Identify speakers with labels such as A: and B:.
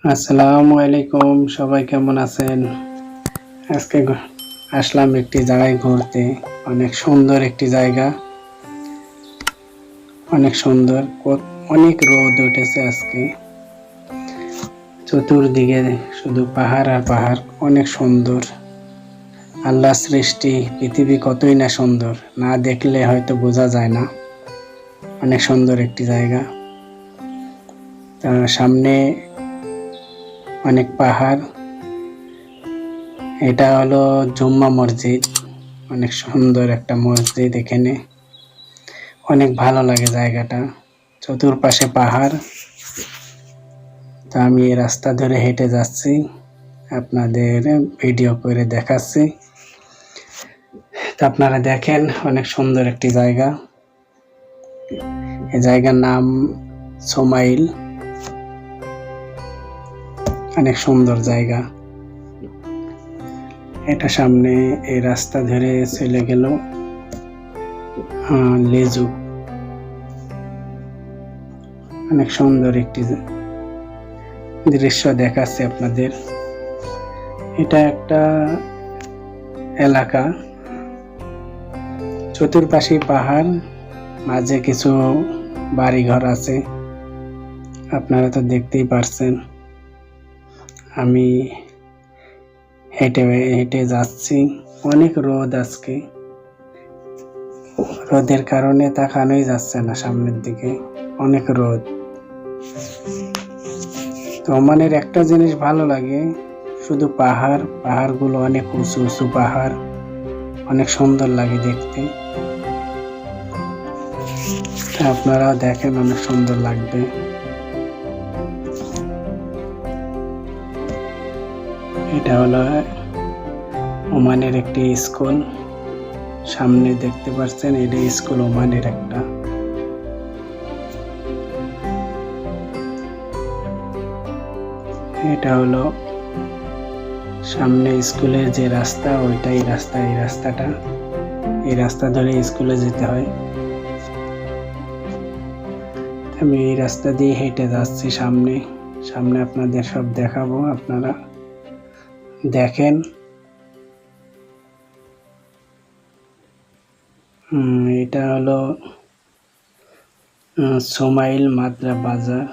A: আসসালামু আলাইকুম, সবাই কেমন আছেন? আজকে আসলাম একটি জায়গায় ঘুরতে। অনেক সুন্দর একটি জায়গা, অনেক সুন্দর। অনেক রোদ উঠেছে আজকে। চতুর্দিকে শুধু পাহাড় আর পাহাড়, অনেক সুন্দর। আল্লাহর সৃষ্টি, পৃথিবী কতই না সুন্দর, না দেখলে হয়তো বোঝা যায় না। অনেক সুন্দর একটি জায়গা। তার সামনে অনেক পাহাড়। এটা হলো জুম্মা মসজিদ। অনেক সুন্দর একটা মসজিদ। এখানে অনেক ভালো লাগে জায়গাটা, চতুর্পাশে পাহাড়। তা আমি এই রাস্তা ধরে হেঁটে যাচ্ছি, আপনাদের ভিডিও করে দেখাচ্ছি। তা আপনারা দেখেন, অনেক সুন্দর একটি জায়গা। এই জায়গার নাম সোমাইল। অনেক সুন্দর জায়গা। এটা সামনে এই রাস্তা ধরে চলে গেল লেজু। অনেক সুন্দর একটি দৃশ্য দেখাচ্ছে আপনাদের। এটা একটা এলাকা, চতুর্পাশে পাহাড়, মাঝে কিছু বাড়িঘর আছে। আপনারা তো দেখতেই পারছেন। আমি হেঁটে হেঁটে যাচ্ছি। অনেক রোদ আজকে, রোদের কারণে তাকানোই যাচ্ছে না সামনের দিকে, অনেক রোদ। তো ওমানের একটা জিনিস ভালো লাগে, শুধু পাহাড়। পাহাড়গুলো অনেক উঁচু উঁচু পাহাড়, অনেক সুন্দর লাগে দেখতে। আপনারাও দেখেন, অনেক সুন্দর লাগবে। এটা হলো ওমানের একটি স্কুল। সামনে দেখতে পাচ্ছেন, এটা স্কুল ওমানের একটা। এটা হলো সামনে স্কুলের যে রাস্তা, ওইটাই রাস্তা। এই রাস্তাটা, এই রাস্তা ধরে স্কুলে যেতে হয়। আমি এই রাস্তা দিয়ে হেঁটে যাচ্ছি সামনে। সামনে আপনাদের সব দেখাবো, আপনারা দেখেন। এটা হলো সোমাইল মাদ্রা বাজার।